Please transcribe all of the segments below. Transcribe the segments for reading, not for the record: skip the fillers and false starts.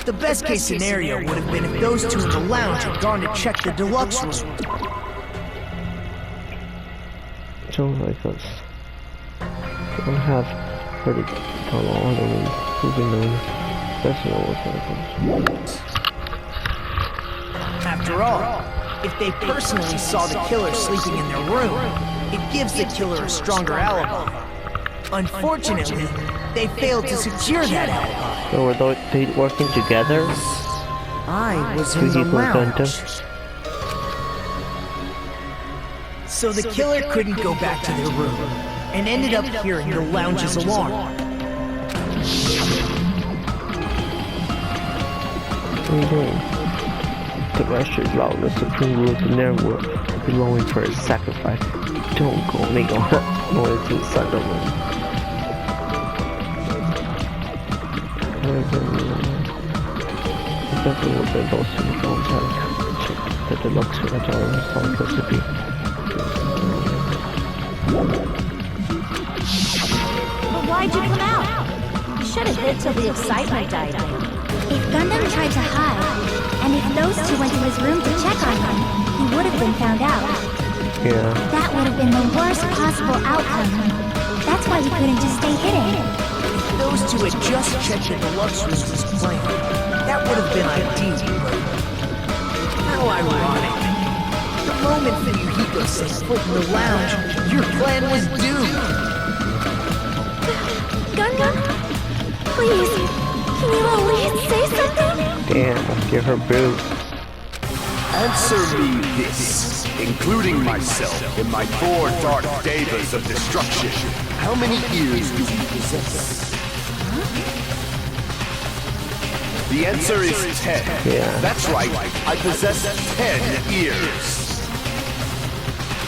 The best case scenario would have been if those two in the lounge had gone to check the deluxe room. Sounds like us. We don't have heard it on all the room. Moving on. That's not what happens. After all, if they personally saw the killer sleeping in their room, it gives the killer a stronger alibi. Unfortunately, they failed to secure that alibi. So were they working together? I was in the lounge. So the killer couldn't go back to their room, and ended up hearing the lounge's alarm. The rest is allowed the supreme rule of the network belonging for a sacrifice. Don't go make a noise inside the room. Definitely will be those two phones that the looks of the door is supposed to be. But why'd you come out? You should have hid till the excitement died out. If Gundam tried to hide, and if those two went to his room to check on him, he would have been found out. Yeah. That would have been the worst possible outcome. That's why he couldn't just stay hidden. If those two had just checked the deluxe room was planned, that would have been ideal, but how ironic. The moment Fuyuhiko set foot in the lounge, your plan was doomed. Gundam? Please, can you at least say something? Damn, give her boot. Answer me this, including myself in my 4 dark devas of destruction. How many ears do you possess? The answer is 10. Yeah. That's right, I possess 10 ears.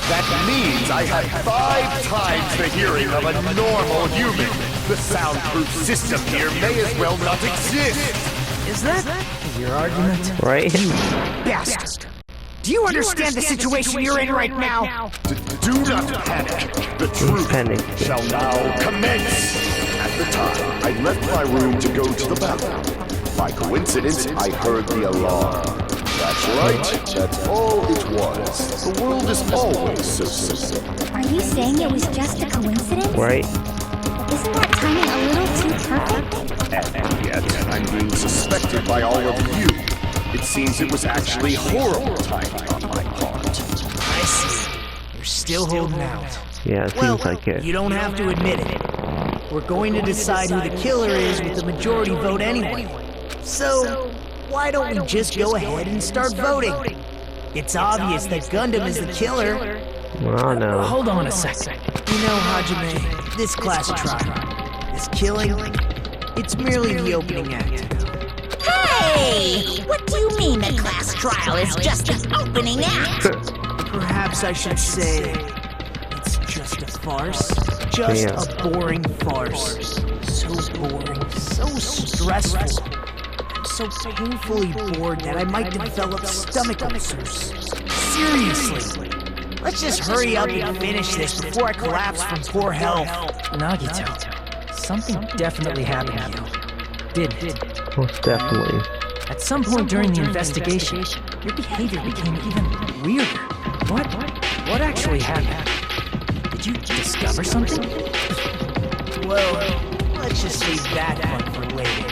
That means I have 5 times the hearing of a normal human. The soundproof system here may as well not exist. Is that your argument? Right? Bastard! Do you understand the situation you're in right now? Do not panic. The truth shall now commence. At the time, I left my room to go to the bathroom. By coincidence, I heard the alarm. That's right. That's all it was. The world is always so simple. Are you saying it was just a coincidence? Right? Isn't that timing a little too perfect? And yet, I'm being suspected by all of you. It seems it was actually horrible timing on my part. I see. You're still holding out. Yeah, it seems like it. You don't have to admit it. We're going to decide who the killer is with the majority vote anyway. So, why don't we just go ahead and start voting? It's obvious that Gundam is the killer. Oh no. Hold on a second. You know, Hajime, this class trial, this killing, it's merely the opening act. Hey! What do you mean the class trial is just an opening act? Perhaps I should say it's just a farce. Just a boring farce. So boring, so stressful. I'm so painfully bored that I might develop stomach ulcers. Seriously. Let's just hurry up and finish this before I collapse from poor health. Nagito, something definitely happened to you. Didn't it? Most definitely. At some point during the investigation, your behavior became even weirder. What actually happened? Did you discover something? Well, let's just leave that one for later.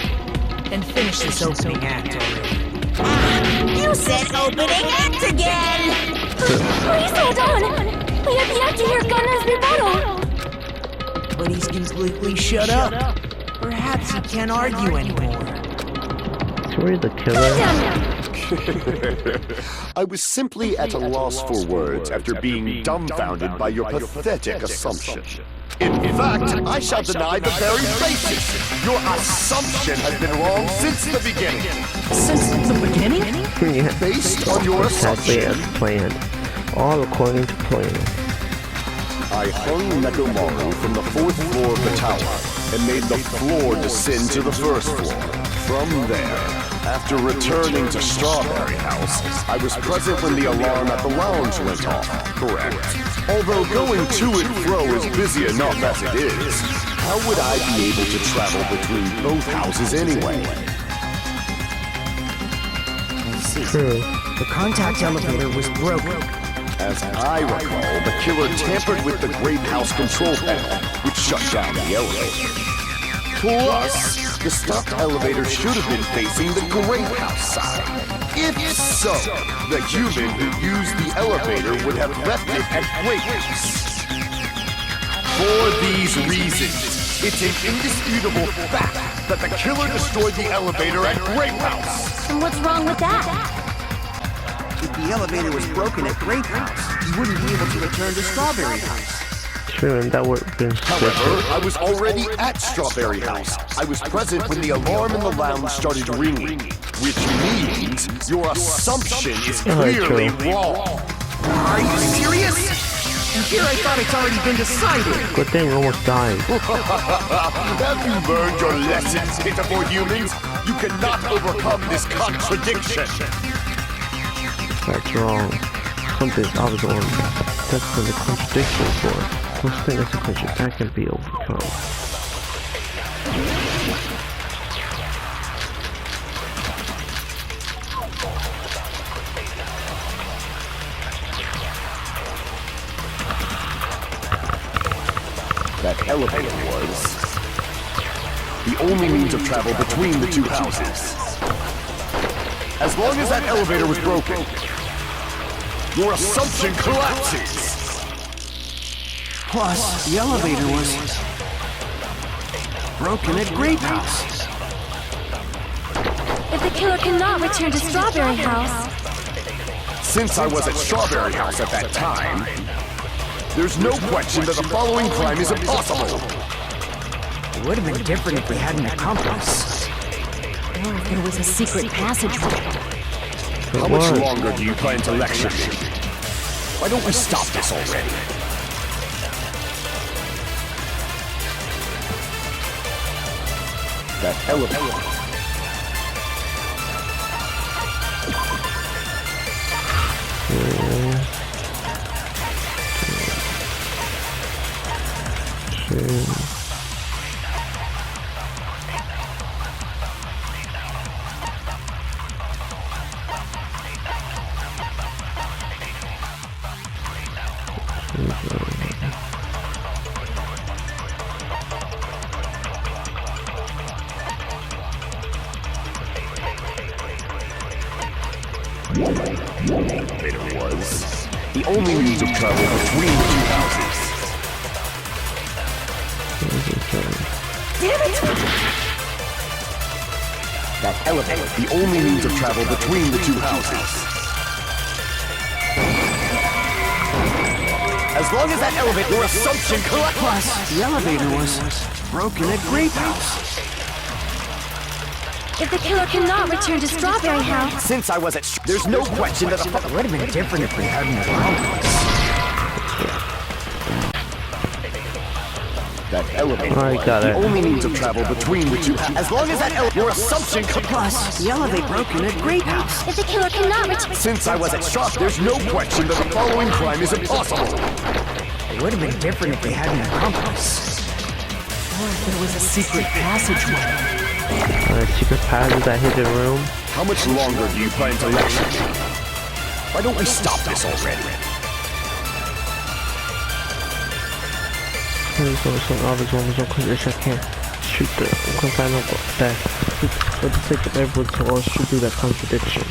And finish this opening act already. You said opening act again! Please hold on! We have yet to hear Gundam's rebuttal! But he's completely shut up. Perhaps he can't argue anymore. So we're the killer? I was simply at a loss for words after being dumbfounded by your pathetic assumption. In fact, I shall deny the very basis. Your assumption has been wrong since the beginning. Since the beginning? Yeah. Based on your Exactly assumption, as planned. All according to plan. I hung Nekomaru from the 4th floor of the tower and made the floor descend to the 1st floor. From there, after returning to Strawberry House, I was present when the alarm at the lounge went off. Correct. Although going to and fro is busy enough as it is, how would I be able to travel between both houses anyway? see. True. The contact elevator was broken. As I recall, the killer tampered with the Grape House control panel, which shut down the elevator. Plus, the stopped elevator should have been facing the Grape House side. If so, the human who used the elevator would have left it at Grape House. For these reasons, it's an indisputable fact that the killer destroyed the elevator at Grape House. And what's wrong with that? If the elevator was broken at Grape House, he wouldn't be able to return to Strawberry House. True, and that would have been However, I was already at Strawberry House. I was present when the alarm in the lounge started ringing, which means your assumption is clearly wrong. Are you serious? Here I thought it's already been decided. Good thing you almost died. Have you learned your lesson, pitiful humans? You cannot overcome this contradiction. That's wrong. Something's obviously wrong. That's what the contradiction for. Something that's a contradiction that can be overcome. That elevator was the only means of travel between the two houses. As long as that elevator was broken, your assumption collapses. Plus, the elevator was broken at Grape House. If the killer cannot return to Strawberry House, Since I was at Strawberry House at that time, there's no question that the following crime is impossible. It would have been different if we had an accomplice. Or if there was a secret passageway. How much longer do you plan to lecture me? Why don't we stop this already? That elevator. Elevator was the only means of travel between the two houses. damn it! That elevator, the only means of travel between the two houses. As long as that elevator, your assumption collapses. Plus, the elevator was broken at Grape House. If the killer cannot return to Strawberry House, Since I was at, there's no question that It would have been different if we had an accomplice. that elevator I was got the it. only means of travel between the two houses. As long as that your assumption Plus, the elevator broken at Grape House. if the killer cannot return, Since I was at Strawberry, there's no question that the following crime is impossible. It would have been different if we had an accomplice. Or if there was a secret passageway. Secret path is that hidden room. How much longer do you plan to lecture me? Why don't we stop this already? There's also an obvious one, so because I can't shoot the final that. For the sake of everyone to all shoot through that contradiction.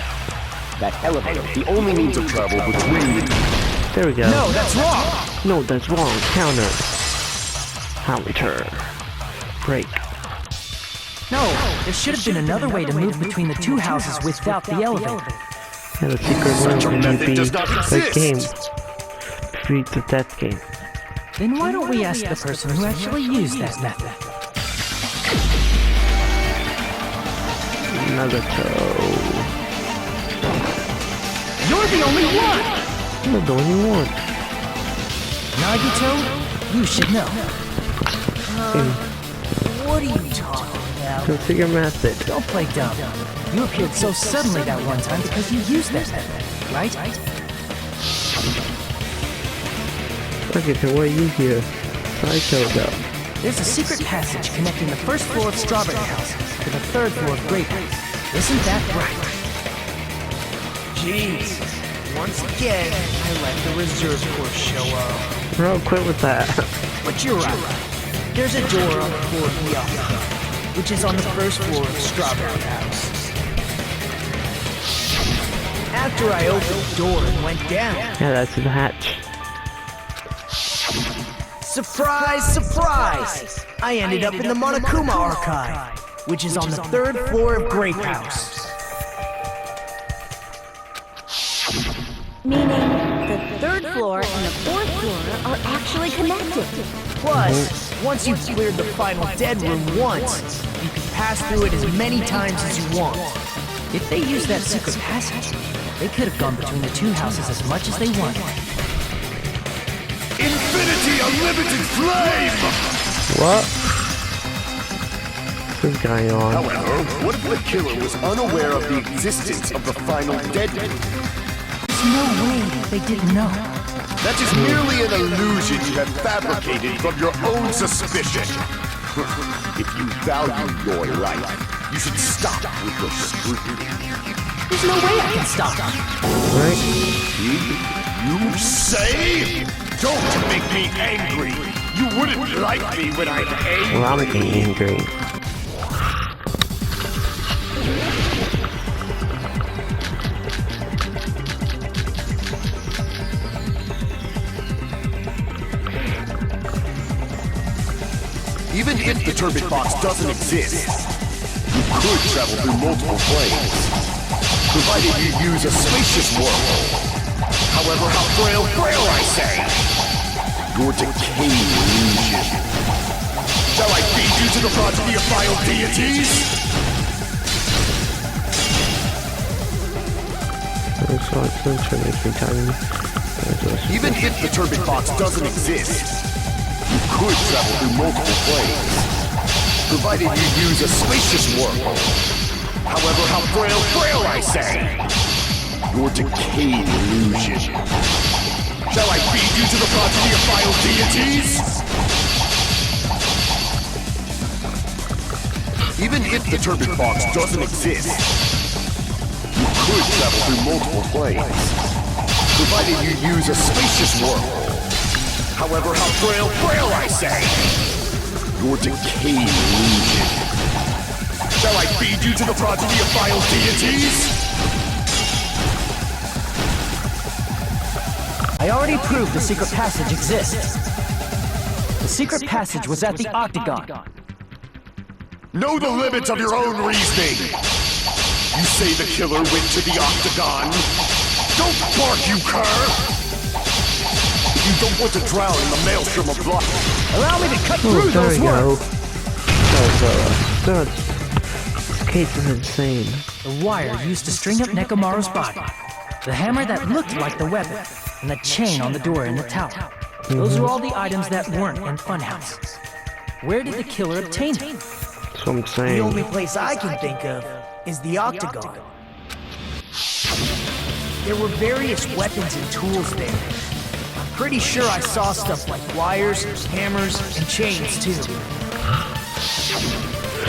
That elevator, the only means of travel between the two. There we go. No, that's wrong! No, that's wrong. Counter. Counter. Break. No, there should have been another way to move between the two houses without the elevator. And a secret room can method be does not the game. exist. Beat the death game. Then why don't we ask the person who actually used that method? Another toe. You're the only one! You're the only one. Nagito, you should know. What are you talking about? So figure method. Don't play dumb. You appeared so suddenly that one time because you used that method, right? Okay, so what are you here? Psycho though. There's a secret passage connecting the first floor of Strawberry House to the third floor of Grape House. Isn't that right? Jeez. Once again, I let the reserve corps show up. Bro, quit with that. But you're right. There's a door on the floor of the office, which is on the first floor of Strawberry House. After I opened the door and went down... Yeah, that's the hatch. Surprise, surprise! I ended up in the Monokuma Archive, which is on the third floor of Grape House. Meaning, the third floor and the fourth floor are actually connected. Plus, once you've cleared the final dead room once, you can pass through it as many times as you want. If they used that secret passage, they could have gone between the two houses as much as they wanted. Infinity Unlimited Flame! What? What's going on? However, what if the killer was unaware of the existence of the final dead room? There's no way they didn't know. That is merely an illusion you have fabricated from your own suspicion. If you value your life, you should stop with your scrutiny. There's no way I can stop them. Right? You say? Don't make me angry. You wouldn't like me when I'm angry. Well, I'm getting angry. Even if the turbid box doesn't exist, you could travel through multiple planes, provided you use a spacious wormhole. However, how frail I say! Your decaying illusion. Shall I feed you to the progeny of vile deities? Even if the turbid box doesn't exist, you could travel through multiple planes, provided you use a spacious wormhole. However, how frail I say! Your decayed illusion. Shall I feed you to the progeny of vile deities? Even if the turbid box doesn't exist, you could travel through multiple planes, provided you use a spacious wormhole. However, how frail I say! Your decayed illusion. Shall I feed you to the progeny of vile deities? I already proved the secret passage exists. The secret passage was at the Octagon. Know the limits of your own reasoning! You say the killer went to the Octagon? Don't bark, you cur! If you don't want to drown in the maelstrom of blood, Allow me to cut Oh, through there those we go. words. This case is insane. The wire used to string up Nekomaru's body. The hammer that looked like the weapon. And the chain on the door in the tower. Those are all the items that weren't in Funhouse. Where did the killer obtain them? That's what I'm The saying. only place I can think of is the Octagon. There were various weapons and tools there. I'm pretty sure I saw stuff like wires, hammers, and chains too.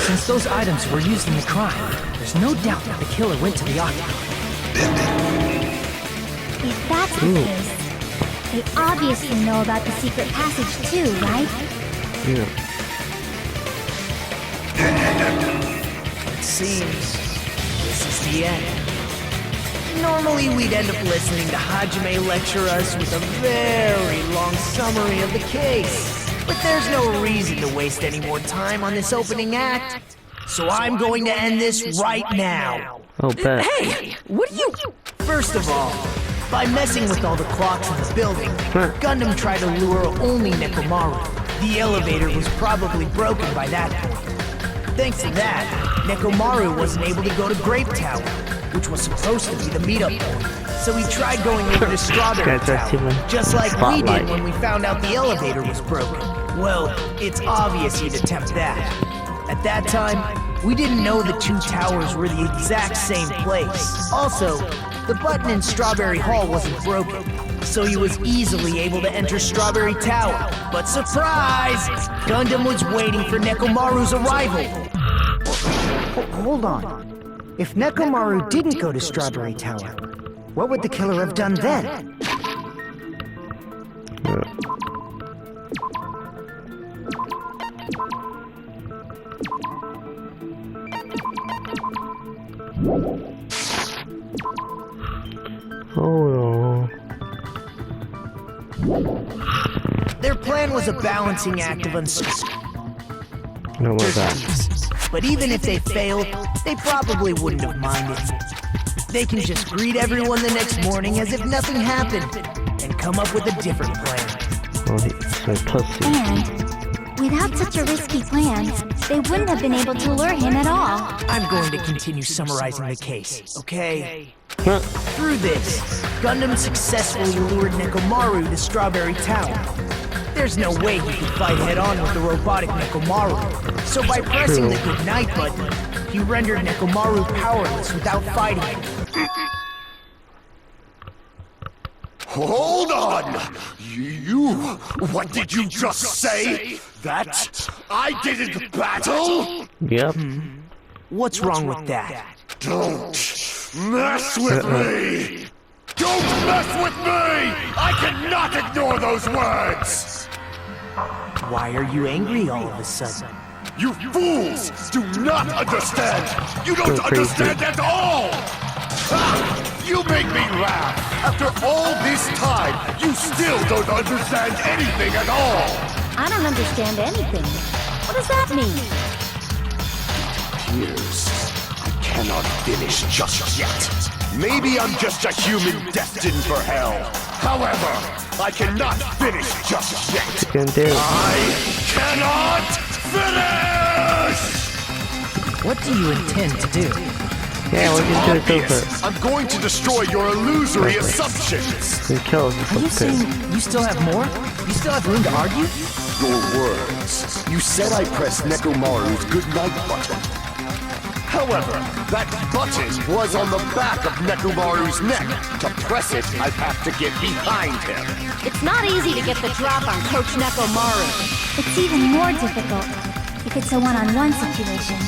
Since those items were used in the crime, there's no doubt that the killer went to the Octagon. If that's the case, they obviously know about the secret passage too, right? Yeah. It seems this is the end. Normally we'd end up listening to Hajime lecture us with a very long summary of the case. But there's no reason to waste any more time on this opening act. So I'm going to end this right now. Oh, bet. Hey! What are you... First of all, by messing with all the clocks in the building, Gundam tried to lure only Nekomaru. The elevator was probably broken by that point. Thanks to that, Nekomaru wasn't able to go to Grape Tower, which was supposed to be the meetup point. So he tried going over to Strawberry Tower, just like we did when we found out the elevator was broken. Well, it's obvious he'd attempt that. At that time, we didn't know the two towers were the exact same place. Also, the button in Strawberry Hall wasn't broken, so he was easily able to enter Strawberry Tower. But surprise! Gundam was waiting for Nekomaru's arrival. Hold on. If Nekomaru didn't go to Strawberry Tower, What would the killer have done then? Yeah. Hold on. Their plan was a balancing act of uncertainty. No more that. But even if they failed, they probably wouldn't have minded. They can just greet everyone the next morning as if nothing happened and come up with a different plan. Oh, he's a pussy. And without such a risky plan, they wouldn't have been able to lure him at all. I'm going to continue summarizing the case, okay? Huh. Through this, Gundam successfully lured Nekomaru to Strawberry Tower. There's no way he could fight head-on with the robotic Nekomaru. So by pressing the goodnight button, he rendered Nekomaru powerless without fighting him. Hold on! You... What did you just say? That I didn't battle? Yep. What's wrong with that? Don't mess with me! Don't mess with me! I cannot ignore those words! Why are you angry all of a sudden? You fools do not understand! You don't Go crazy. understand at all! Ha! You make me laugh! After all this time, you still don't understand anything at all! I don't understand anything. What does that mean? Years. I cannot finish just yet. Maybe I'm just a human destined for hell. However, I cannot finish just yet. You can do. I cannot finish! What do you intend to do? Yeah, we're gonna do it Obvious. over. I'm going to destroy your illusory assumptions. And kill us Are you or something. saying you still have more? You still have room to argue? Your words. You said I pressed Nekomaru's goodnight button. However, that button was on the back of Nekomaru's neck. To press it, I'd have to get behind him. It's not easy to get the drop on Coach Nekomaru. It's even more difficult if it's a one-on-one situation.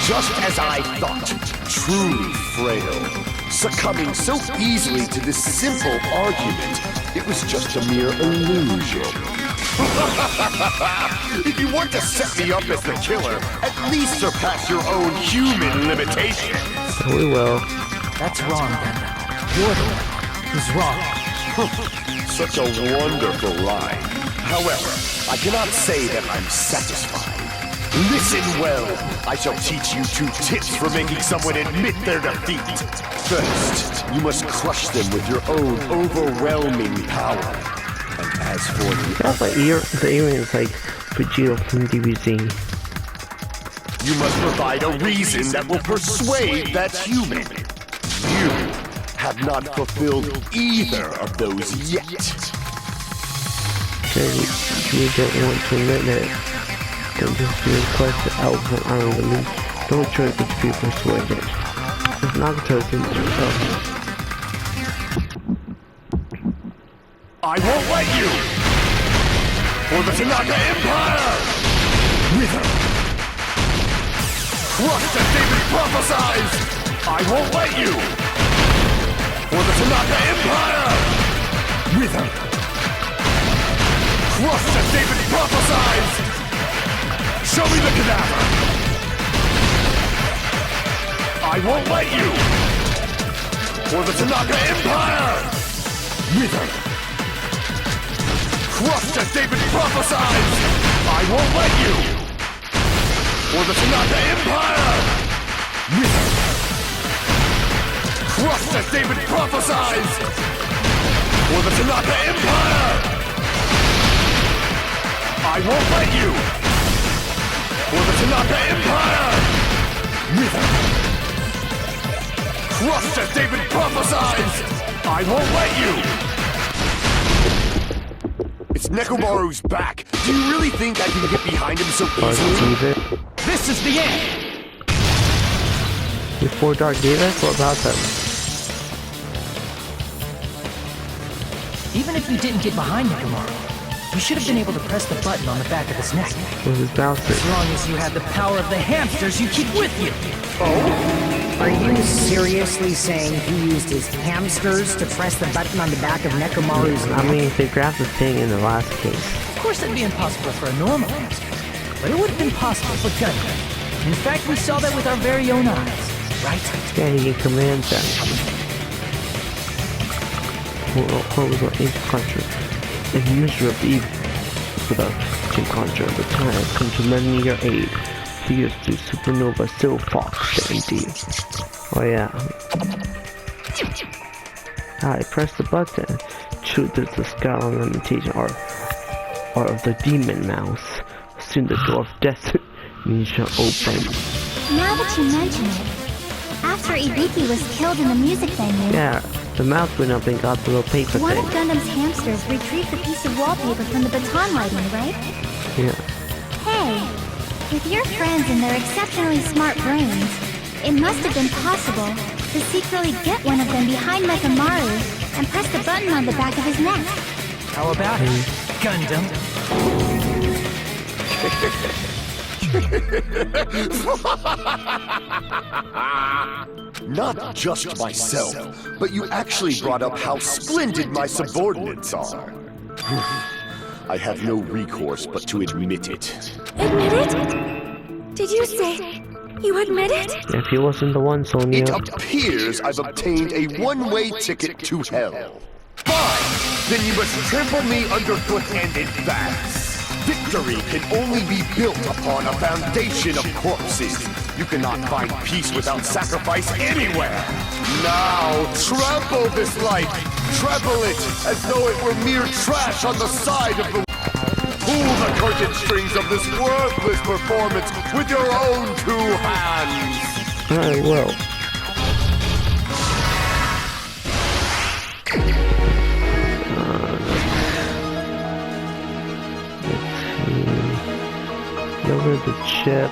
Just as I thought, truly frail. Succumbing so easily to this simple argument, it was just a mere illusion. If you want to set me up as the killer, at least surpass your own human limitations. We will. That's wrong, Gundam. You're the one who's wrong. Such a wonderful line. However, I cannot say that I'm satisfied. Listen well. I shall teach you 2 tips for making someone admit their defeat. First, you must crush them with your own overwhelming power. And as for the That's like the earring is like Vegeta from DBZ. you must provide a reason that will persuade that human. You have not fulfilled either of those yet. You don't want to admit that. Don't just be requested out from our release. Don't try to be persuaded. If Nagato can I won't let you! For the Tanaka Empire! Wither! Crushed as David prophesies! I won't let you! For the Tanaka Empire! Wither! Crushed as David prophesies! Show me the cadaver! I won't let you! For the Tanaka Empire! Wither! Crushed as David prophesies! I won't let you! For the Tanaka Empire! Wither! Crushed as David prophesies! For the Tanaka Empire! I won't let you! For the Tanaka Empire! Wither! Crushed as David prophesies! I won't let you! It's Nekomaru's back. Do you really think I can get behind him so easily? This is the end! Before Dark Davis? What about them? Even if you didn't get behind Nekomaru, you should have been able to press the button on the back of his neck. With his bouncer. As long as you had the power of the hamsters you keep with you. Oh? Are you seriously saying he used his hamsters to press the button on the back of Nekomaru's neck? I mean, they grabbed the thing in the last case. Of course that'd be impossible for a normal hamster, but it would have been possible for Gundam. In fact, we saw that with our very own eyes, right? Yeah, he can command them. What was the conjure? In misery of evil, without can conjure the time, come to lend your aid. Here's the supernova still fox indeed. Oh yeah. I press the button. Truth is the scowling limitation or of the demon mouse. Soon the door of destiny shall open. Now that you mention it, after Ibiki was killed in the music venue, Yeah, the mouse went up and got the little paper one thing. of Gundam's hamsters retrieved the piece of wallpaper from the baton lighting, right? Yeah. Hey, with your friends and their exceptionally smart brains, it must have been possible to secretly get one of them behind Nekomaru and press the button on the back of his neck. How about it, Gundam? Not just myself, but you actually brought up how splendid my subordinates are. I have no recourse but to admit it. Admit it? Did you say you admit it? If he wasn't the one, Sonia. It appears I've obtained a one-way ticket to hell. Fine! Then you must trample me underfoot and advance. Victory can only be built upon a foundation of corpses. You cannot find peace without sacrifice anywhere. Now, trample this life. Trample it as though it were mere trash on the side of the... Pull the curtain strings of this worthless performance with your own two hands. I will. Lower the chip.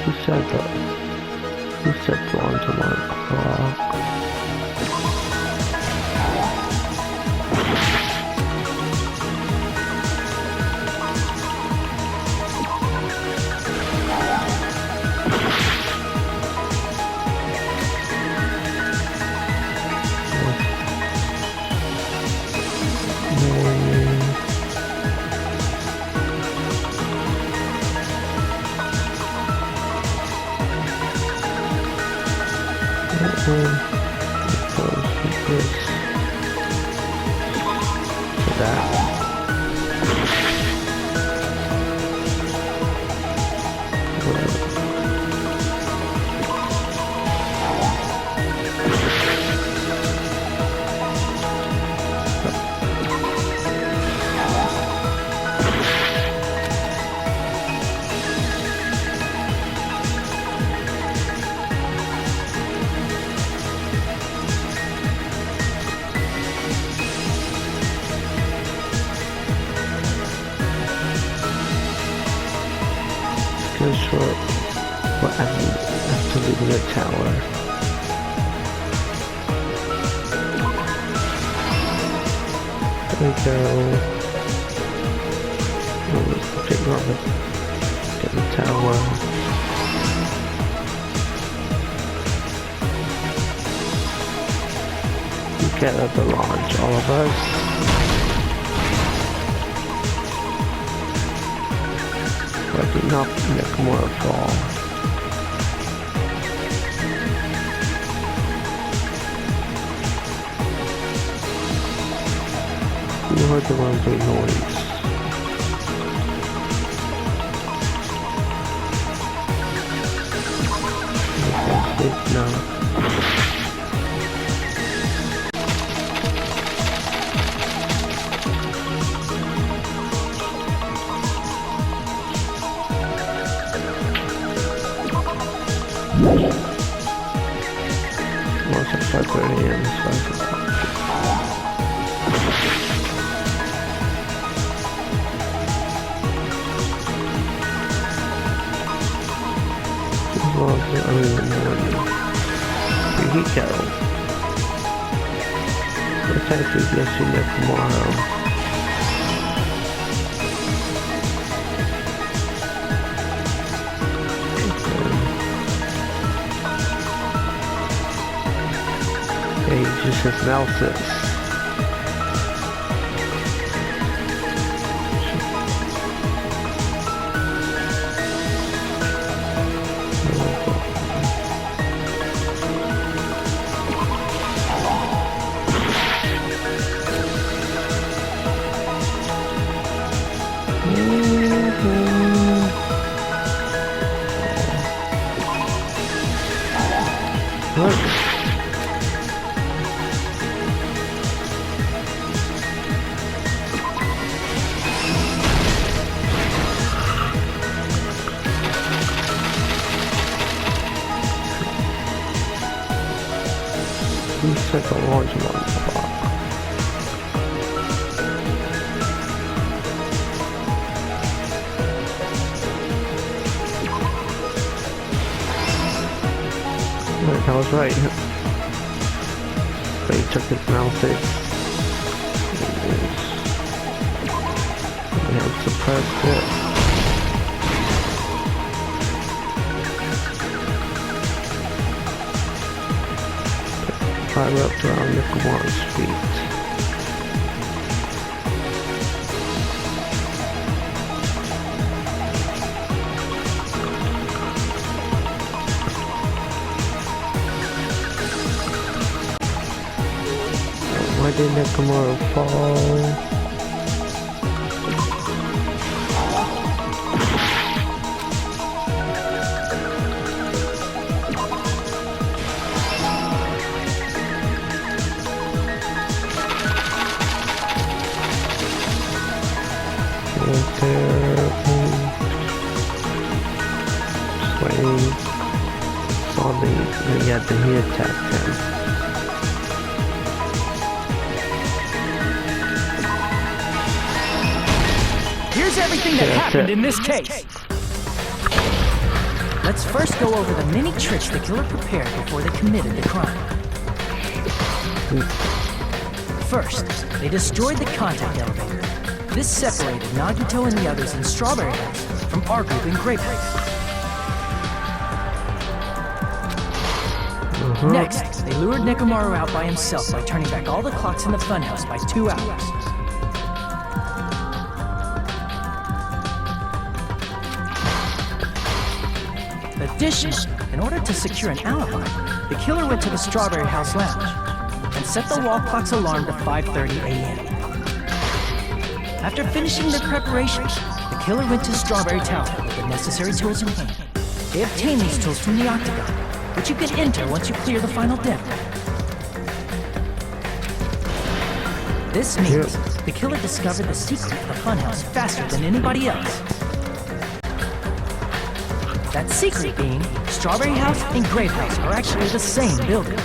Who said the on to 1 o'clock? Short, but after leaving the tower. There we go. Get the tower. Get at the launch, all of us. But did not Nekomura fall. You heard the rumbling noise. No. Once at 5:30 a.m. it's 5 o'clock. As well as the early in the morning. Heat kettle. Let's actually go see that tomorrow. This is analysis. Set the launch on the clock. Wait, I was right. But you took this analysis. We have suppressed it. Climb up around Nicomaro's feet. Why did Nikomaro fall? Yeah, then he attacked him. Here's everything that happened in this case. Let's first go over the many tricks the killer prepared before they committed the crime. First, they destroyed the contact elevator. This separated Nagito and the others in Strawberry House from our group in Grape House. Next, they lured Nicomaru out by himself by turning back all the clocks in the funhouse by 2 hours. Additionally, in order to secure an alibi, the killer went to the Strawberry House lounge and set the wall clock's alarm to 5:30 a.m. After finishing their preparations, the killer went to Strawberry Tower with the necessary tools in hand. They obtained these tools from the Octagon, which you can enter once you clear the final depth. This means the killer discovered the secret of the funhouse faster than anybody else. That secret being, Strawberry House and Grape House are actually the same building.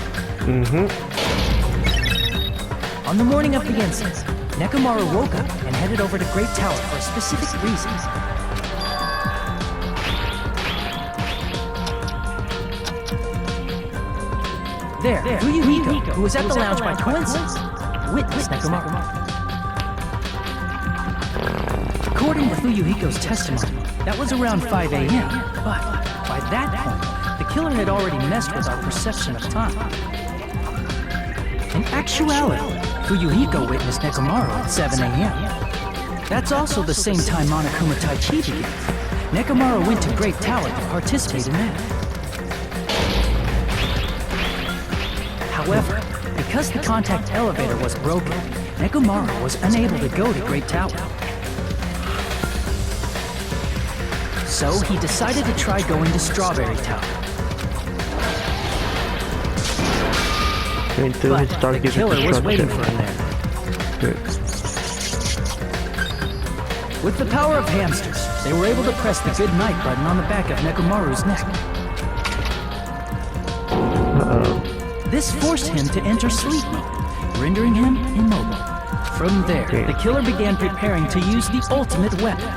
On the morning of the incident, Nekomaru woke up and headed over to Grape Tower for a specific reason. There, Fuyuhiko, who was at the lounge by coincidence, witnessed Nekomaru. According to Fuyuhiko's testimony, that was around 5 a.m., but by that point, the killer had already messed with our perception of time. In actuality, Fuyuhiko witnessed Nekomaru at 7 a.m. That's also the same time Monokuma Taichi began. Nekomaru went to Great Tower to participate in that. However, because the contact elevator was broken, Nekomaru was unable to go to Great Tower. So he decided to try going to Strawberry Tower. But the killer was waiting for him there. With the power of hamsters, they were able to press the good night button on the back of Nekomaru's neck. This forced him to enter sleep mode, rendering him immobile. From there, the killer began preparing to use the ultimate weapon.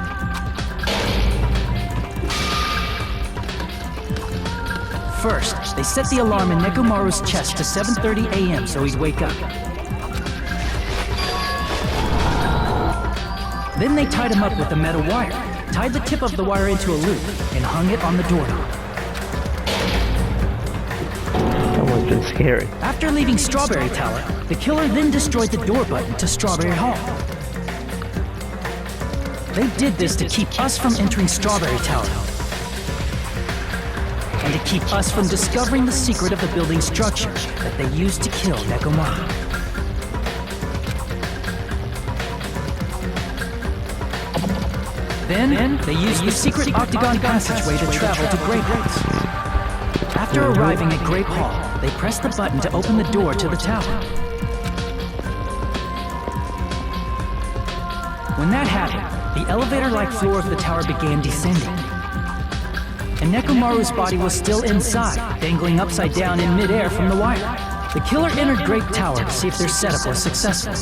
First, they set the alarm in Nekomaru's chest to 7:30 a.m. so he'd wake up. Then they tied him up with a metal wire, tied the tip of the wire into a loop, and hung it on the doorknob. have been scary. After leaving Strawberry Tower, the killer then destroyed the door button to Strawberry Hall. They did this to keep us from entering Strawberry Tower, and to keep us from discovering the secret of the building's structure that they used to kill Nekomaru. Then, they used the secret octagon passageway to travel to Grape House. After arriving at Grape Hall, they pressed the button to open the door to the tower. When that happened, the elevator-like floor of the tower began descending. And Nekomaru's body was still inside, dangling upside down in midair from the wire. The killer entered Grape Tower to see if their setup was successful,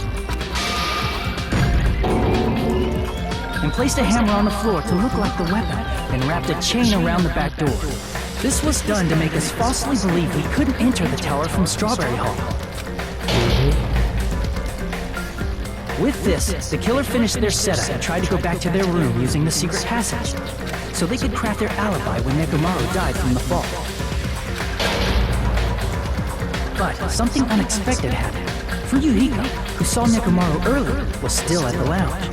and placed a hammer on the floor to look like the weapon, and wrapped a chain around the back door. This was done to make us falsely believe we couldn't enter the tower from Strawberry Hall. With this, the killer finished their setup and tried to go back to their room using the secret passage, so they could craft their alibi when Nekomaru died from the fall. But something unexpected happened. Fuyuhiko, who saw Nekomaru earlier, was still at the lounge.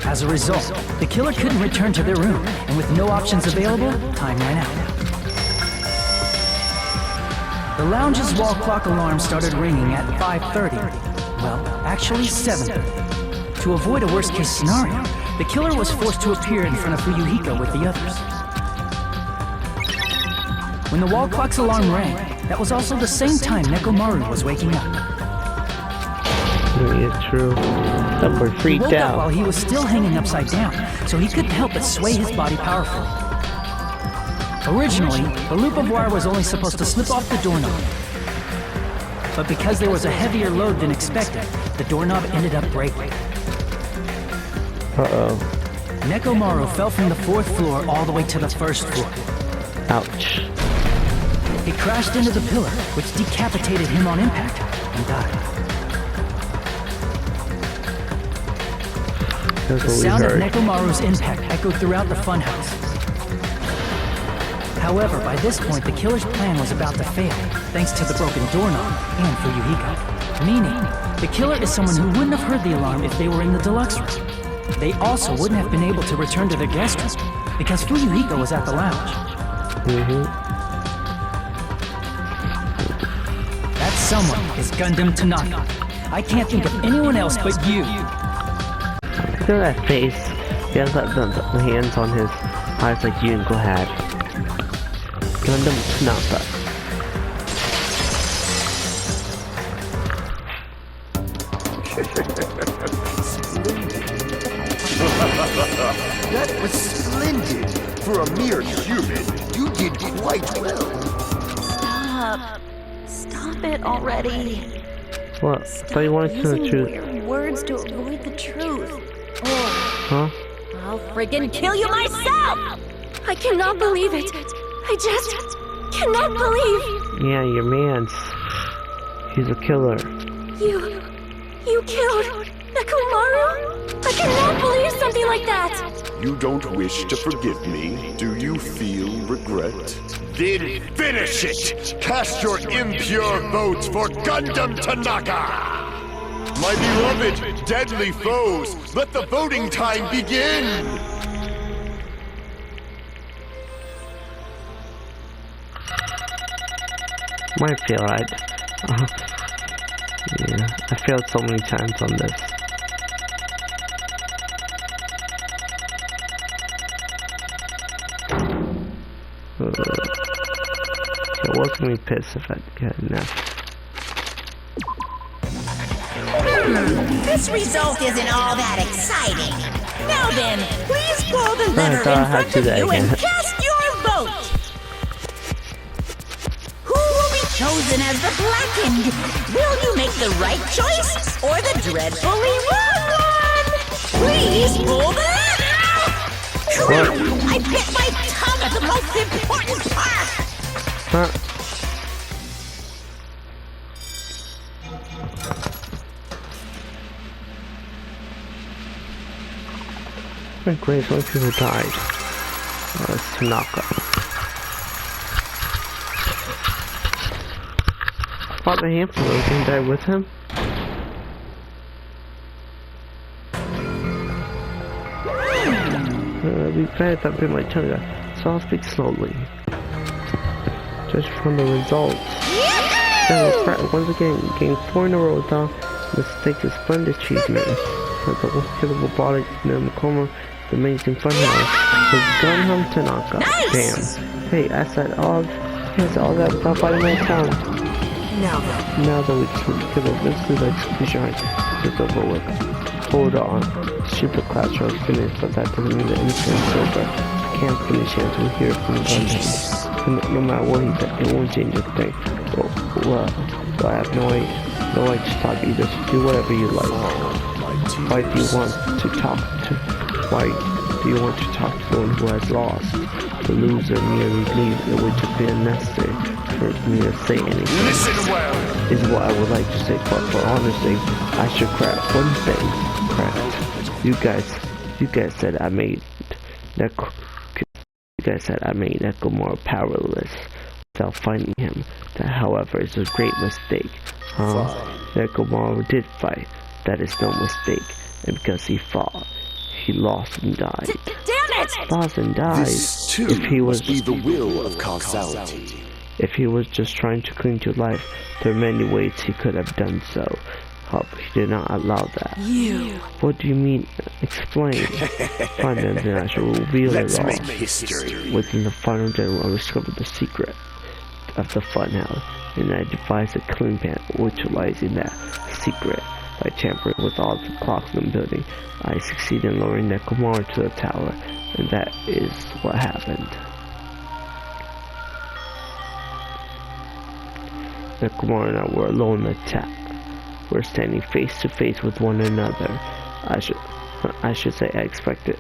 As a result, the killer couldn't return to their room, and with no options available, time ran out. The lounge's wall clock alarm started ringing at 5:30. Well, actually 7:30. To avoid a worst-case scenario, the killer was forced to appear in front of Fuyuhiko with the others. When the wall clock's alarm rang, that was also the same time Nekomaru was waking up. Maybe it's true. Someone He freaked woke up out. while he was still hanging upside down, so he couldn't help but sway his body powerfully. Originally, the loop of wire was only supposed to slip off the doorknob. But because there was a heavier load than expected, the doorknob ended up breaking. Uh-oh. Nekomaru fell from the 4th floor all the way to the 1st floor. Ouch. He crashed into the pillar, which decapitated him on impact, and died. That's The what we sound of heard. Nekomaru's impact echoed throughout the funhouse. However, by this point, the killer's plan was about to fail, thanks to the broken doorknob and Fuyuhiko. Meaning, the killer is someone who wouldn't have heard the alarm if they were in the deluxe room. They also wouldn't have been able to return to their guest room, because Fuyuhiko was at the lounge. That someone is Gundam Tanaka. I can't think of anyone else but you. Look at that face. He has the hands on his eyes like you, and go ahead. Gundam Tanaka. That was splendid. For a mere human, you did quite well. Stop it already. What? I thought you wanted to know the Using truth. weird words to avoid the truth. Huh? I'll friggin' kill you myself! I cannot believe it. I just cannot believe Yeah, your man's. He's a killer. you killed Nekomaru. I cannot believe something like that. You don't wish to forgive me? Do you feel regret? Then finish it! Cast your impure votes for Gundam Tanaka! My beloved, deadly foes, let the voting time begin! Might feel right. Yeah, I failed so many times on this. I was gonna be pissed if I had enough. This result isn't all that exciting. Now then, please pull the lever thought I in had front to of do that you and again. cast your vote. Who will be chosen as the blackened? Will you make the right choice or the dreadfully wrong one? Please pull the lever. Crap! I bit my tongue at the most important part. Huh? My great, so many people died. It's Tanaka. fought the hamster and died with him? Be bad if I bit my tongue out, so I'll speak slowly. Just from the results. Once again, gained 4 in a row without mistake, a splendid achievement. For the unkillable body, Nekoma, the amazing funhouse, was Gunham Tanaka. Nice. Damn. Hey, I said all that without fighting my town. Now that we can eventually like execution, it's over with. Hold on. Stupid class was finished, but that doesn't mean that anything's over. Can't finish it until we hear from Gunham. No matter what he said, it won't change a thing. Well, I have no right to talk to you. Just do whatever you like. Why do you want to talk to the one who has lost? The loser merely leaves it, which would be unnecessary for me to say anything. Listen well. Is what I would like to say, but for honestly, I should correct one thing. You guys said I made Nekomura powerless without fighting him. That, however, is a great mistake. Nekomura did fight. That is no mistake. And because he fought, he lost and died. Damn it! Lost and died. This too if he was must be the will of causality. If he was just trying to cling to life, there are many ways he could have done so. However, he did not allow that. You. What do you mean? Explain. Fine, then I shall reveal it all. Make history. Within the final general, I discovered the secret of the funhouse, and I devised a clean plan utilizing that secret. By tampering with all the clocks in the building, I succeeded in lowering Nekomura to the tower, and that is what happened. Nekomura and I were alone in the attack. We're standing face to face with one another. I should say I expected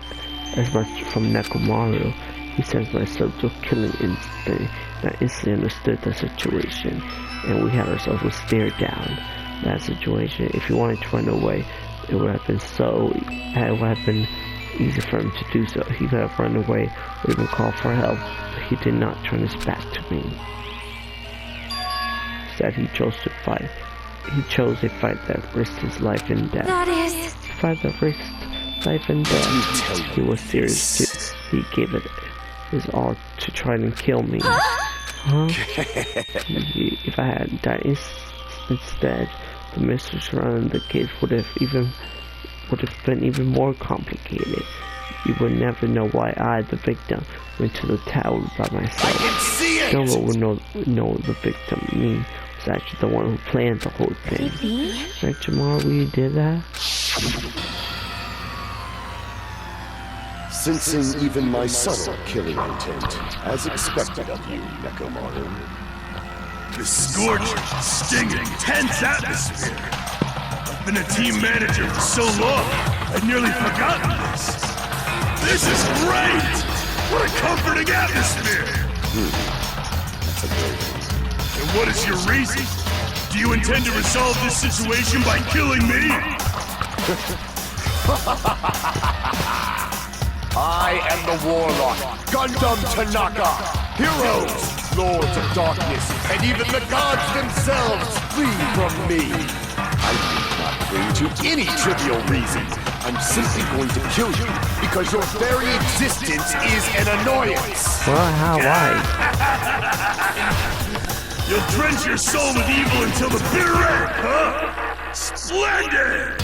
as much from Nekomaru. He sensed my subtle killing instinct, and I instantly understood the situation, and we had ourselves to stare down. That situation, if he wanted to run away, it would have been easy for him to do so. He could have run away or even called for help, but he did not turn his back to me. Instead, he chose to fight. He chose a fight that risked his life and death. That is... A fight that risked life and death. He was serious too. He gave it his all to try and kill me. Huh? If I had died instead, the mystery surrounding the case would have been even more complicated. You would never know why I, the victim, went to the tower by myself. No one would know the victim, me, was actually the one who planned the whole thing. Like tomorrow we did that? Sensing even my subtle killing intent, as expected of you, Nekomaru. The scorching, stinging, tense atmosphere. I've been a team manager for so long, I'd nearly forgotten this. This is great! What a comforting atmosphere! That's a great one. And what is your reason? Do you intend to resolve this situation by killing me? I am the Warlock, Gundam Tanaka. Heroes, Lords of Darkness, and even the gods themselves flee from me. I do not cling to any trivial reason. I'm simply going to kill you because your very existence is an annoyance. Well, why? You'll drench your soul with evil until the bitter end, huh? Splendid!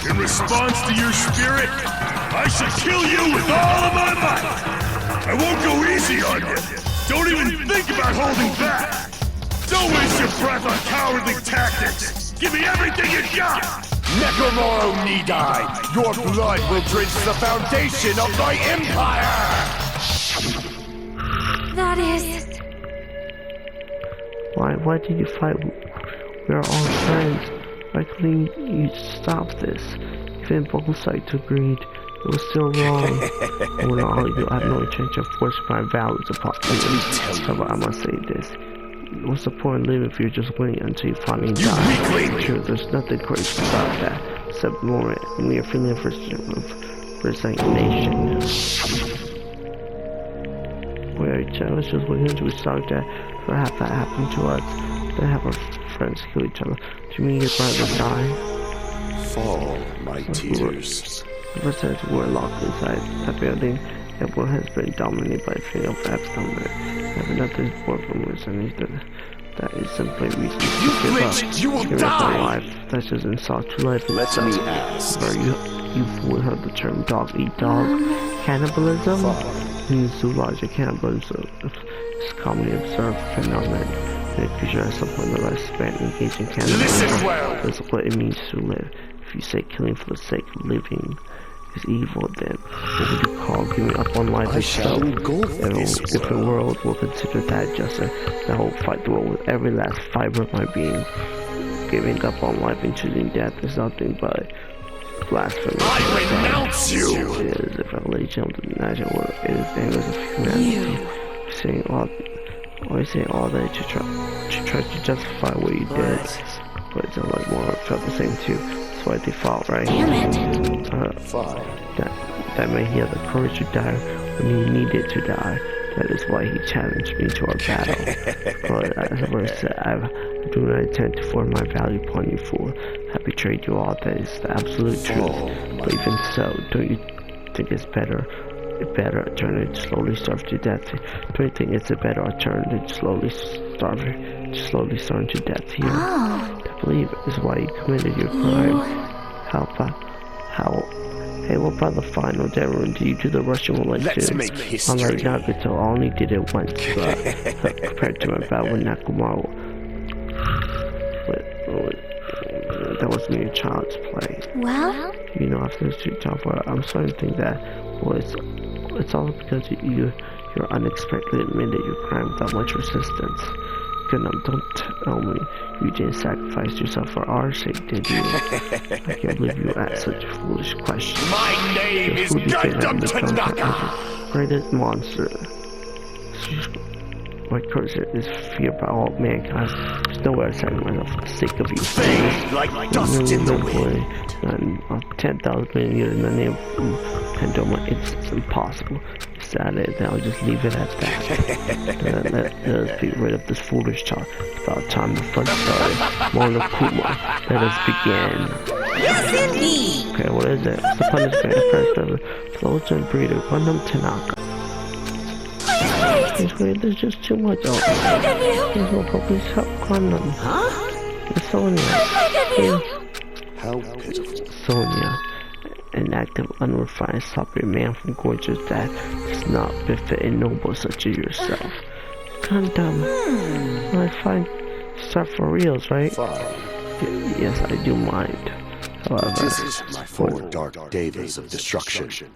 In response to your spirit, I should kill you with all of my might! I won't go easy on you! Don't even think about holding back! Don't waste your breath on cowardly tactics! Give me everything you got! Nekomaru Nidai, your blood will drench the foundation of my empire! That is... Why did you fight? We are all friends. Why couldn't you stop this? Even both sides agreed it was still wrong. When all you, I have no intention of forcing my values upon you. However, I must say this. What's the point of living if you're just waiting until you finally die? Sure, there's nothing crazy about that, except more mere feeling of resignation. We're just waiting until we start that for that happened to us. to have our friends kill each other. Do you mean you'd rather die? Fall, my tears. Ever since we were locked inside that building, everyone has been dominated by a feeling of abstinence. I have nothing more from us, and that is simply a reason to give up. You will Give up die! on life. That's just insult to life Let itself. me ask. You've heard the term dog eat dog? Cannibalism? In zoologic, cannibalism is commonly observed phenomenon. In a creature at some point in their lifespan engage in cannibalism. Listen well. That's what it means to live. If you say killing for the sake of living is evil, then what would you call giving up on life itself? If the world will consider that justice, then I will fight the world with every last fiber of my being. Giving up on life and choosing death is nothing but blasphemy. I renounce you! It is a revelation of the natural world. It is the angles of humanity. Saying all that to try to justify what you did. But it's like more felt the same too. That's why they fought, right? Damn it. That made he have the courage to die when he needed to die. That is why he challenged me to our battle. But as I said, I do not intend to force my value upon you, fool. I betrayed you all. That is the absolute truth. But even so, don't you think it's better alternative to slowly starve to death? Don't you think it's a better alternative to slowly starve to death here? I believe is why you committed your crime. Hey, what about the final Darren? Do you do the Russian roulette too? Let's make history. Unlike Nagato, I only did it once, compared to my battle with Nakumaru. That was mere child's play. Well? You know, after this job, I'm starting to think that, well, it's all because you're unexpectedly admitted your crime without much resistance. Don't tell me you didn't sacrifice yourself for our sake, did you? I can't believe you asked such a foolish question. My name is Gundam Tanaka! Greatest monster. My cursor is fear by all mankind. There's nowhere I sacrifice myself for the sake of you. Fade like dust in the wind. 10,000 million years in the name of Pandora, it's impossible. Then I'll just leave it at that. Let us be rid of this foolish talk. It's about time the fun started. Monokuma, let us begin. Yes, indeed. Okay, what is it? What's the punishment? First ever. Floating breeder, Gundam Tanaka. There's just too much. Oh, please help Gundam. Huh? It's Sonia. How pitiful. Sonia. An active, unrefined, sloppy man from gorgeous that does not befit a noble such as yourself. Gundam. I find stuff for reals, right? Yes, I do mind. However, This is my four dark devas of destruction.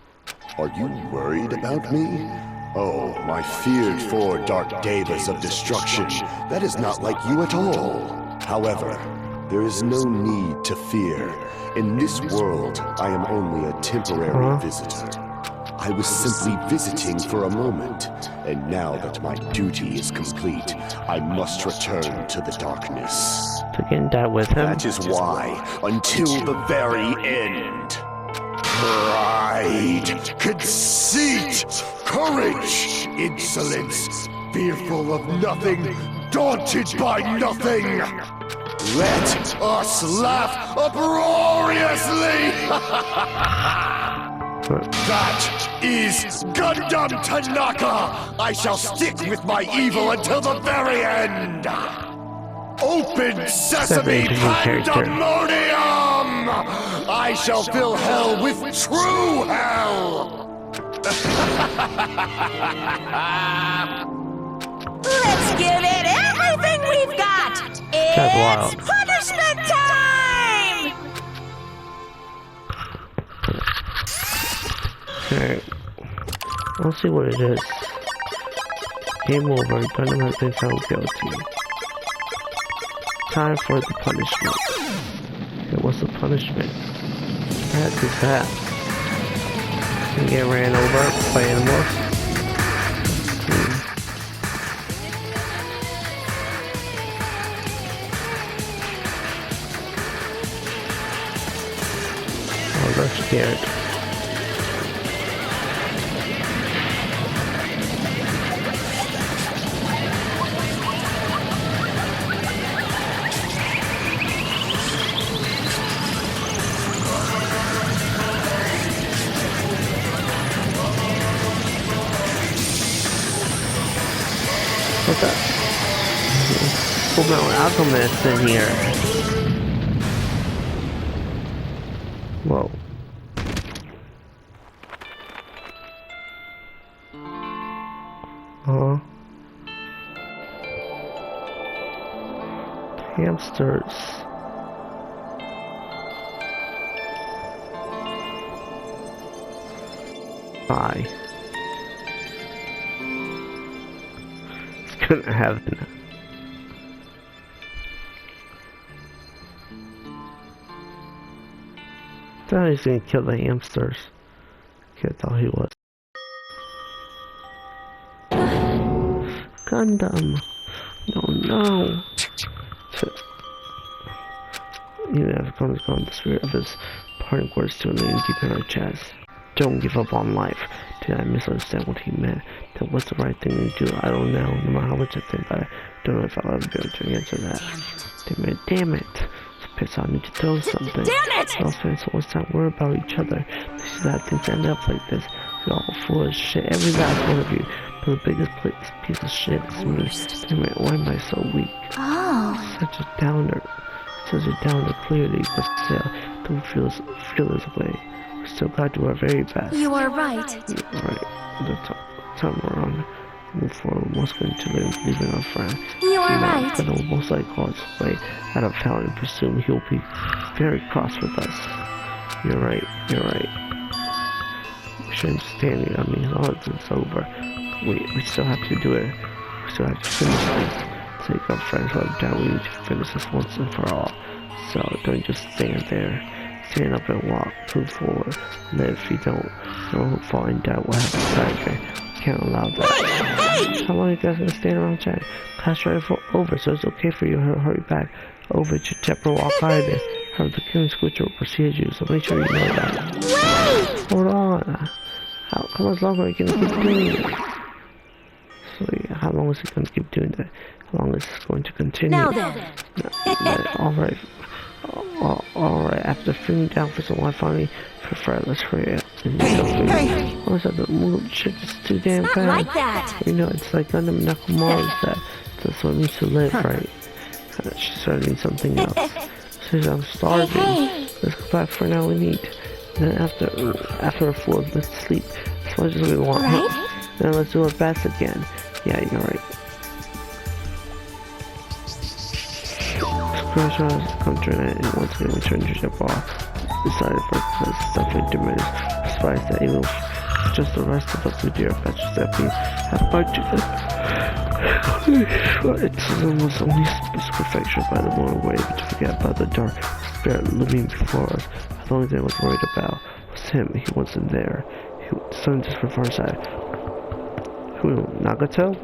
Are you worried about me? Oh, my feared four dark devas of destruction. That is not like you at all. However, there is no need to fear. In this world, I am only a temporary visitor. I was simply visiting for a moment, and now that my duty is complete, I must return to the darkness. to get that with him. That is why, until the very end, pride, conceit, courage, insolence, fearful of nothing, daunted by nothing. Let us laugh uproariously! That is Gundam Tanaka! I shall stick with my evil until the very end! Open sesame pandemonium! I shall fill hell with true hell! Let's give it everything we've got! That's wild. It's punishment time! Alright. Let's see what it is. Game over. Gundam has been found guilty. Time for the punishment. Okay, what's the punishment? What is that? Can get ran over by animals? Oh, they're scared. What the? Full Metal Alchemist in here. Whoa. Hamsters. Bye. It's gonna happen. I thought he was gonna kill the hamsters. Okay, I thought he was. Gundam. No. Even after Connor's gone, the spirit of his parting words still living deep in our chest. Don't give up on life. Did I misunderstand what he meant? That was the right thing to do. I don't know. No matter how much I think, I don't know if I'll ever be able to answer that. Damn it. Piss, I need to tell something. Damn it! We all spend so much time worrying about each other. This is how things end up like this. You're all full of shit. Every last one of you. But the biggest piece of shit is me. Damn it, why am I so weak? Oh. Such a downer, clearly, but still, don't feel this way. We still gotta do our very best. You are right. Right, the time around, move forward, most going to live, leaving our friend. You are right. But he'll most likely call his way out of town and presume he'll be very cross with us. You're right. We shouldn't stand here. I mean, as long as it's over, we still have to do it. We still have to finish this. Take our friends out down. We need to finish this once and for all. So don't just stand there. Stand up and walk. Move forward. Live. If you don't fall in doubt what happens back there. We can't allow that. How long are you guys gonna stand around chatting? Class right over, so it's okay for you to hurry back. Over to Chepper walk by this. Have the killing switcher will precede you, so make sure you know that. Wait! Hold on. How much longer are you gonna keep doing it? So yeah, how long is it gonna keep doing that? How long is this going to continue? Now then. Alright, after feeling down for some while, I finally prefer let's hurry up. Hey! I was at the move, shit is too damn fast. Like that. You know, it's like Gundam Nakamura's that. That's what needs to live, right? She's starting something else. Says I'm starving. Let's go back for now we need. Then after a full, let's sleep as much as we want. Right? Then let's do our best again. Yeah, you're right. Crash has come to an end and once again returned to the bar. Decided for the suffering diminished. Despite that even just the rest of us would do our best that we have budgeted. It's almost only perfection by the moon way to forget about the dark spirit looming before us. The only thing I was worried about was him. He wasn't there. The sun just reversed that. Who? Nagato?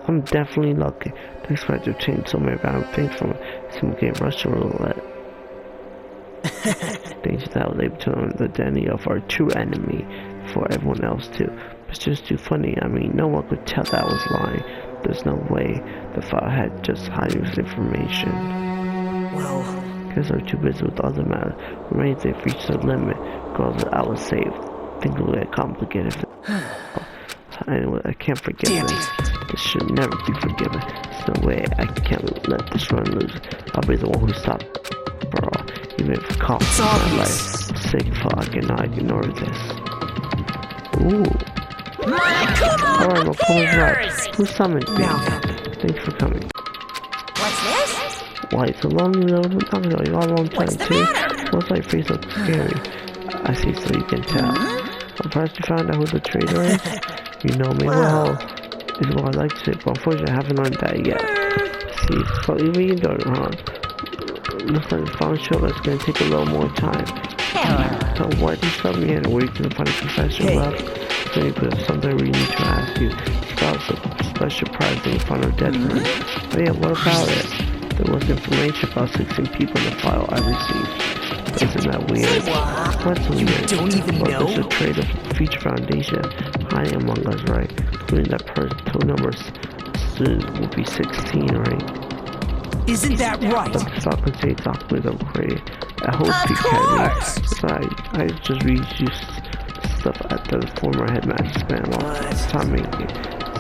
I'm definitely lucky. The expected to change so many random things from some game Russian roulette. Things that I was able to learn the identity of our true enemy before everyone else too. It's just too funny. I mean, no one could tell that I was lying. There's no way the file had just hiding this information. Well, because they're too busy with other matters. When they've reached their limit, girls I was saved. Things will get complicated. Anyway, I can't forgive this. This should never be forgiven. There's no way I can't let this run loose. I'll be the one who stopped bro. Even if it costs my life. Sake for I cannot ignore this. Ooh. Alright, well, Kuma's right. Who summoned me? Thanks for coming. What's this? Why, it's a lonely little Nagato. You're all on time too. Looks like face looks scary. I see, so you can tell. I'm surprised you found out who the traitor is. You know me well, is what I like to say, but unfortunately I haven't learned that yet. See, so even you don't, huh? Looks like the final show that's gonna take a little more time. So why did you stop me in? Were you gonna find a confession left? So you could have something we need to ask you. About some special prize in the final deadline. But yeah, what about it? There was information about 16 people in the file I received. Isn't that weird? What's weird? Don't even know? There's a trade of Future Foundation hiding among us, right? Including that total number students will be 16, right? Isn't that right? But the stock contains documents I'm creating. I hope you can read. I just read you stuff at the former headmaster's spent a long time making.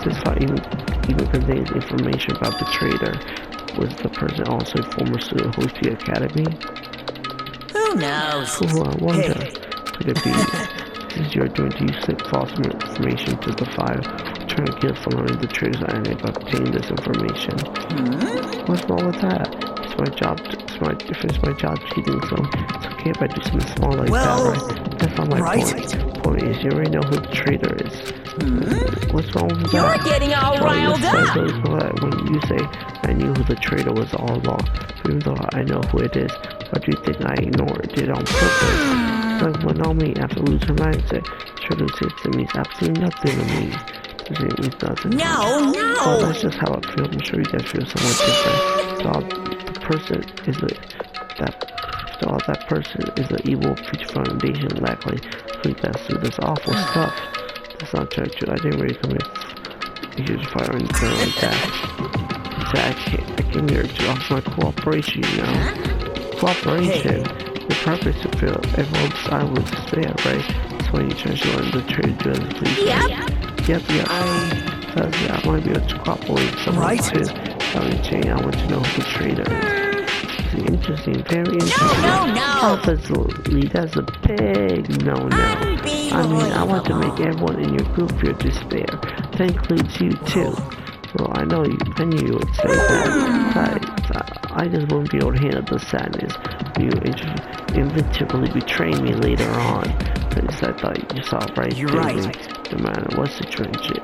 This file even contains information about the traitor. Was the person also a former student who host the academy? Who knows? Oh, I wonder. Could it be since you're doing to use false information to the file, trying to kill someone in the traitor's identity by obtaining this information? What's wrong with that? It's my job. If it's my job cheating, so it's okay if I do something small like that, right? That's not my point. Point is, you already know who the traitor is. What's wrong with that? You're getting all riled up! When you say, I knew who the traitor was all along, even though I know who it is, why do you think I ignored it on purpose? Like when Naomi, after losing her mindset, traitor says to me, absolutely nothing to me. It means nothing. No! Oh, that's just how I feel. I'm sure you guys feel somewhat different. So that person is an evil future foundation, likely who that's through this awful stuff. That's not true. I didn't really commit a huge fire or anything like that. I came here to offer my cooperation, you know? Cooperation? The purpose to feel everyone's side was fair, right? That's why you try to learn the trade to the police. Yep. I want to be able to cooperate with someone too. I want to know who the traitor is. Interesting, very interesting. No. Obviously, that's a big no. I mean, I want to make everyone in your group feel despair. That includes you too. Well, I knew you would say that. I just wouldn't be able to handle the sadness. You inevitably betray me later on. At least I thought you saw right through me. No matter what situation,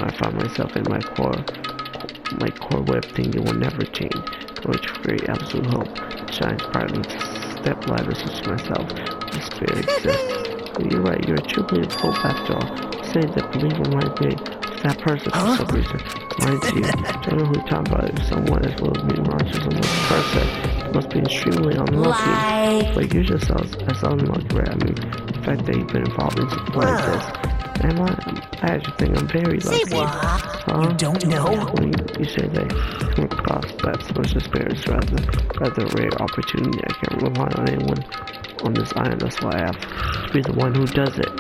I find myself in my core way of thinking will never change. Which create absolute hope shines brightly to step ladder such as myself. Despair exists. But you're right, you're a true believer of hope after all. Say that believer might be that person for some reason. Mind you, don't know who you're talking about. If someone as well as me watches someone's person, must be extremely unlucky. But you just sound unlucky, right? I mean, the fact that you've been involved in something like this. And I actually think I'm very lucky. Say what? You don't know? When you say they come across that special spirits rather rare opportunity, I can't rely on anyone on this island. That's why I have to be the one who does it.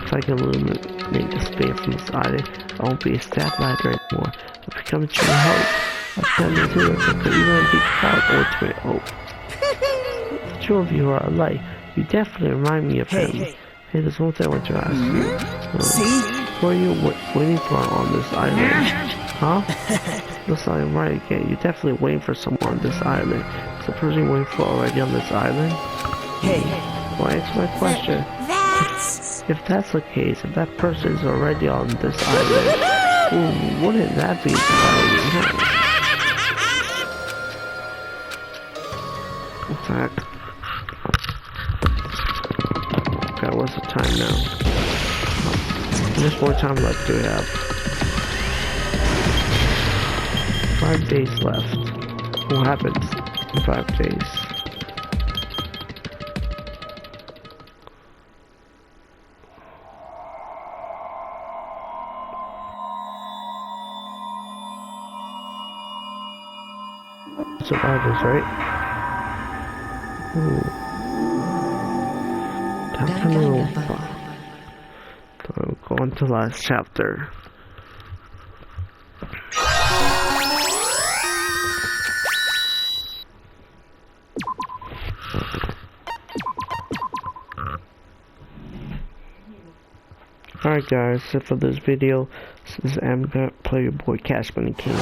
If I can illuminate despair from this island, I won't be a staff ladder anymore. I'll become a true hope. I'll come into it because even be proud ultimate hope. The two of you are alike. You definitely remind me of him. Hey, there's one thing I want to ask you. See? Who are you waiting for on this island? Huh? That's not right again. You're definitely waiting for someone on this island. Is the person you're waiting for already on this island? Hey. Well, answer my question. If that's the case, if that person is already on this island, wouldn't that be exciting? What's that? Okay, what's the time now? How much more time left do we have? 5 days left. What happens in 5 days? Survivors, right? Ooh. Danganronpa. So go on to the last chapter. Alright guys, so for this video, this is Player Boy Cash Money King.